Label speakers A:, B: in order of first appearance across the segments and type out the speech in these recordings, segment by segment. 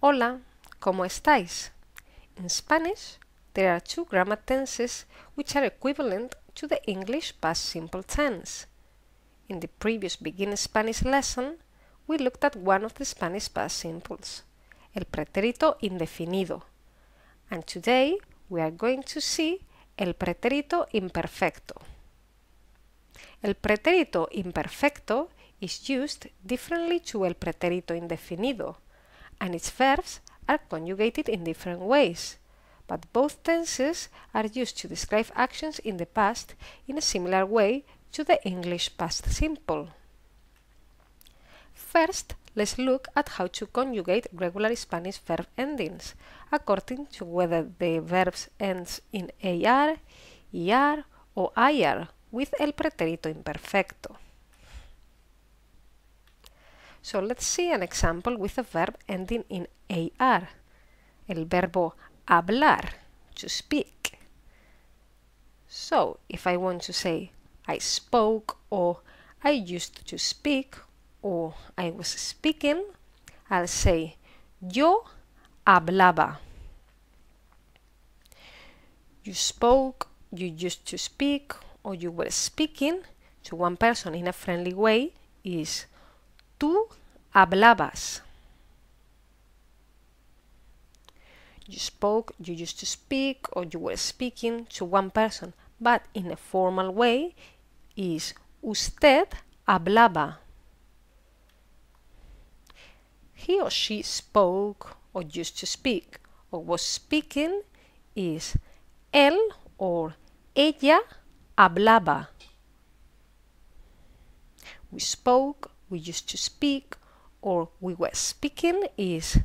A: Hola, ¿cómo estáis? In Spanish, there are two grammar tenses which are equivalent to the English past simple tense. In the previous Begin Spanish lesson, we looked at one of the Spanish past simples, el pretérito indefinido, and today we are going to see el pretérito imperfecto. El pretérito imperfecto is used differently to el pretérito indefinido, and its verbs are conjugated in different ways, but both tenses are used to describe actions in the past in a similar way to the English past simple. First, let's look at how to conjugate regular Spanish verb endings, according to whether the verb ends in AR, ER, or IR with el pretérito imperfecto. So let's see an example with a verb ending in AR, el verbo hablar, to speak. So if I want to say I spoke, or I used to speak, or I was speaking, I'll say yo hablaba. You spoke, you used to speak, or you were speaking to one person in a friendly way is tú hablabas. You spoke, you used to speak, or you were speaking to one person, but in a formal way is usted hablaba. He or she spoke, or used to speak, or was speaking is él or ella hablaba. We spoke, we used to speak, or we were speaking is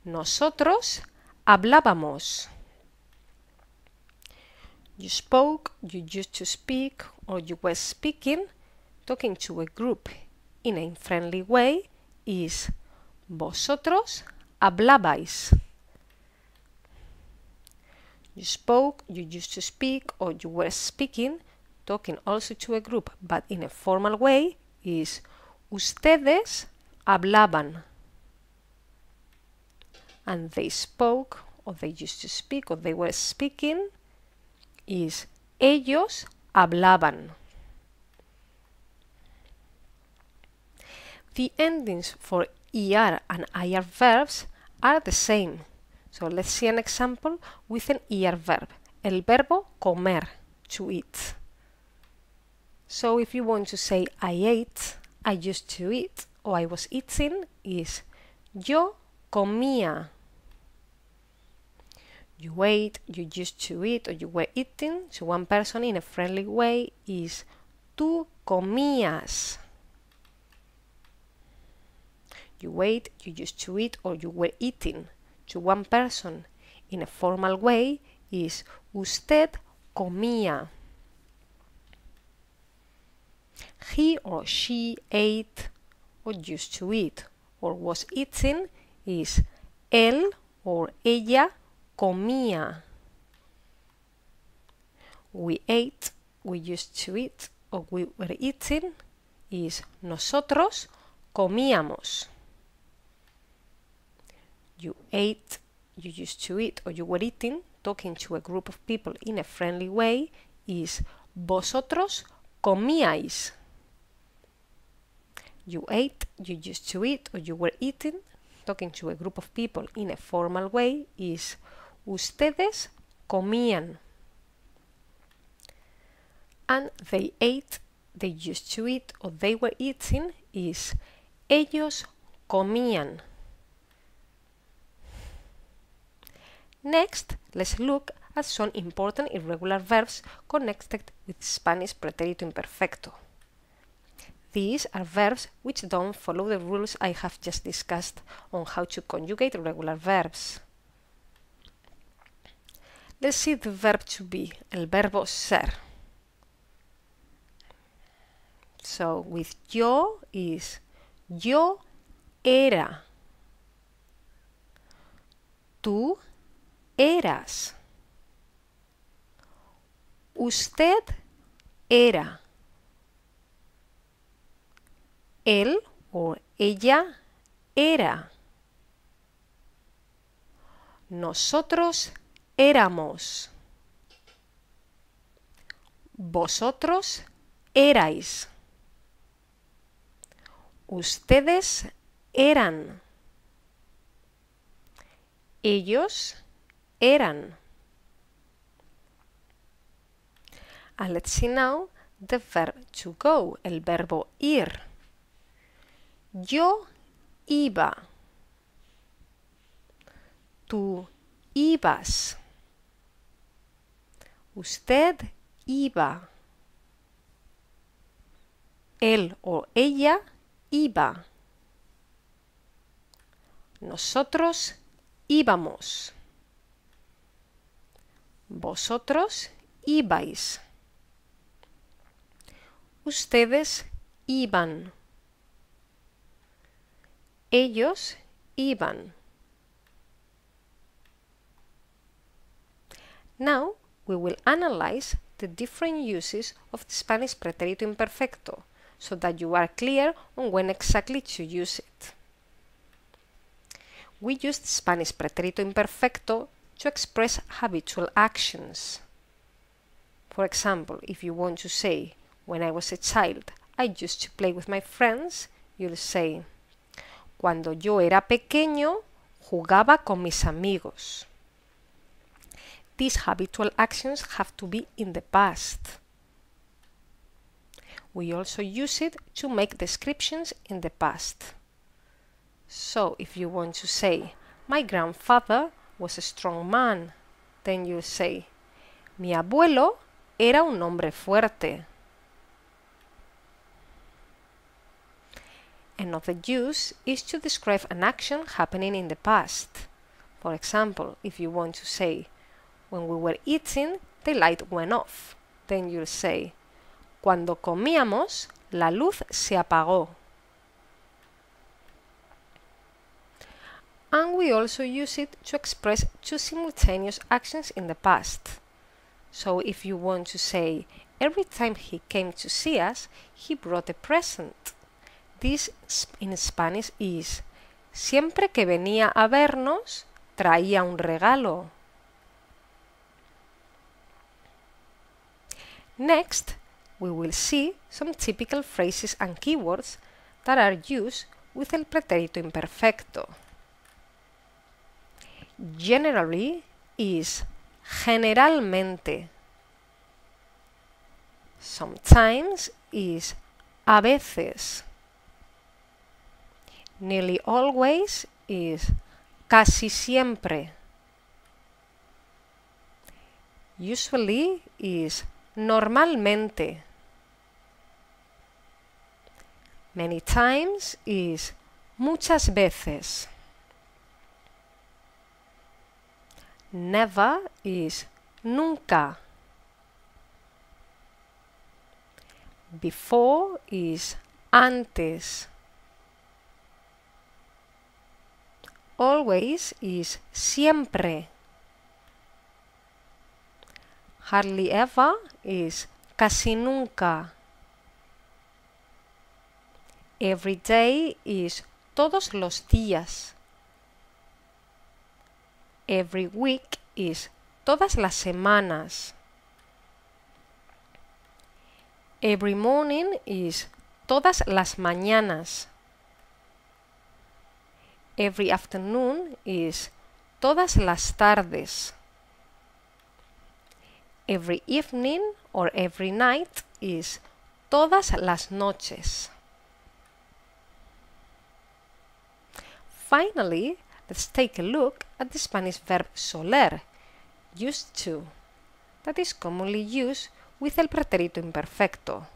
A: nosotros hablábamos. You spoke, you used to speak, or you were speaking, talking to a group in a friendly way is vosotros hablabais. You spoke, you used to speak, or you were speaking, talking also to a group but in a formal way is ustedes hablaban. And they spoke, or they used to speak, or they were speaking is ellos hablaban. The endings for ER and IR verbs are the same. So let's see an example with an ER verb, el verbo comer, to eat. So if you want to say I ate, I used to eat, or I was eating is yo comía. You ate, you used to eat, or you were eating to one person in a friendly way is tú comías. You ate, you used to eat, or you were eating to one person in a formal way is usted comía. He or she ate, or used to eat, or was eating is él or ella comía. We ate, we used to eat, or we were eating is nosotros comíamos. You ate, you used to eat, or you were eating, talking to a group of people in a friendly way is vosotros comíais. You ate, you used to eat, or you were eating, talking to a group of people in a formal way is ustedes comían. And they ate, they used to eat, or they were eating is ellos comían. Next, let's look at some important irregular verbs connected with Spanish pretérito imperfecto. These are verbs which don't follow the rules I have just discussed on how to conjugate regular verbs. Let's see the verb to be, el verbo ser. So with yo is yo era. Tú eras. Usted era. Él o ella era. Nosotros éramos. Vosotros erais. Ustedes eran. Ellos eran. And let's see now the verb to go, el verbo ir. Yo iba. Tú ibas. Usted iba. Él o ella iba. Nosotros íbamos. Vosotros ibais. Ustedes iban. Ellos iban. Now we will analyze the different uses of the Spanish Pretérito Imperfecto so that you are clear on when exactly to use it. We use the Spanish Pretérito Imperfecto to express habitual actions. For example, if you want to say, when I was a child, I used to play with my friends, you'll say, cuando yo era pequeño, jugaba con mis amigos. These habitual actions have to be in the past. We also use it to make descriptions in the past. So, if you want to say, my grandfather was a strong man, then you'll say, mi abuelo era un hombre fuerte. Another use is to describe an action happening in the past. For example, if you want to say, when we were eating, the light went off, then you'll say, cuando comíamos, la luz se apagó. And we also use it to express two simultaneous actions in the past. So if you want to say, every time he came to see us, he brought a present. This in Spanish is, siempre que venía a vernos, traía un regalo. Next, we will see some typical phrases and keywords that are used with el pretérito imperfecto. Generally is generalmente. Sometimes is a veces. Nearly always is casi siempre. Usually is normalmente. Many times is muchas veces. Never is nunca. Before is antes. Always is siempre. Hardly ever is casi nunca. Every day is todos los días. Every week is todas las semanas. Every morning is todas las mañanas. Every afternoon is todas las tardes. Every evening or every night is todas las noches. Finally, let's take a look at the Spanish verb soler, used to, that is commonly used with el pretérito imperfecto.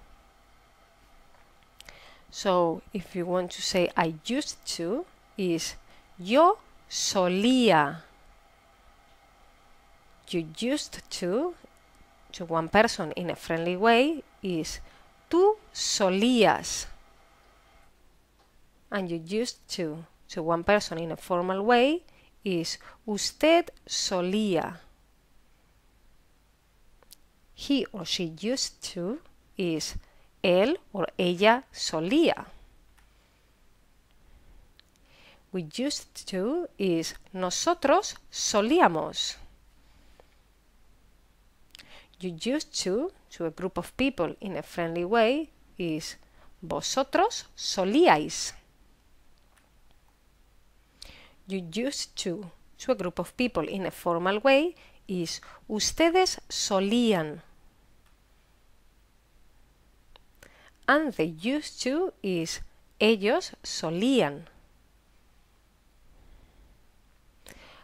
A: So, if you want to say I used to, is yo solía. You used to one person in a friendly way, is tú solías. And you used to one person in a formal way, is usted solía. He or she used to is él or ella solía. We used to is nosotros solíamos. You used to a group of people in a friendly way, is vosotros solíais. You used to a group of people in a formal way, is ustedes solían. And they used to is ellos solían.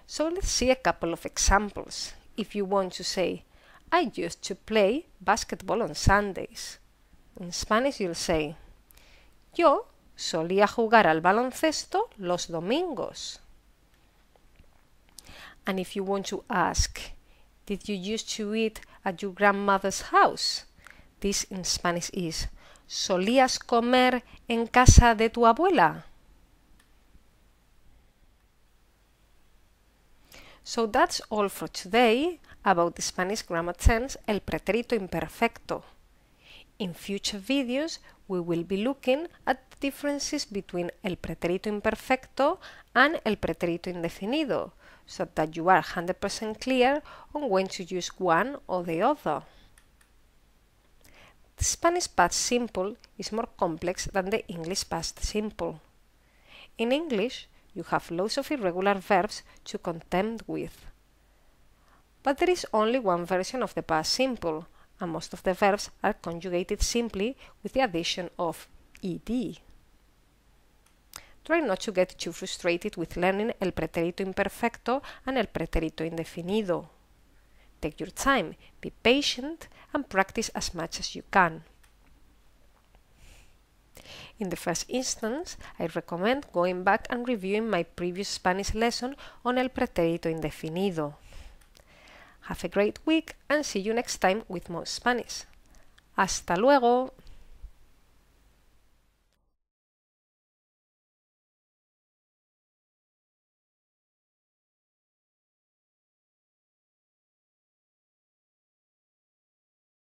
A: So let's see a couple of examples. If you want to say, I used to play basketball on Sundays. In Spanish you'll say, yo solía jugar al baloncesto los domingos. And if you want to ask, did you used to eat at your grandmother's house? This in Spanish is, ¿solías comer en casa de tu abuela? So that's all for today about the Spanish grammar tense el pretérito imperfecto. In future videos, we will be looking at the differences between el pretérito imperfecto and el pretérito indefinido, so that you are 100% clear on when to use one or the other. The Spanish past simple is more complex than the English past simple. In English, you have loads of irregular verbs to contend with. But there is only one version of the past simple, and most of the verbs are conjugated simply with the addition of ed. Try not to get too frustrated with learning el pretérito imperfecto and el pretérito indefinido. Take your time, be patient, and practice as much as you can. In the first instance, I recommend going back and reviewing my previous Spanish lesson on el pretérito indefinido. Have a great week and see you next time with more Spanish. ¡Hasta luego!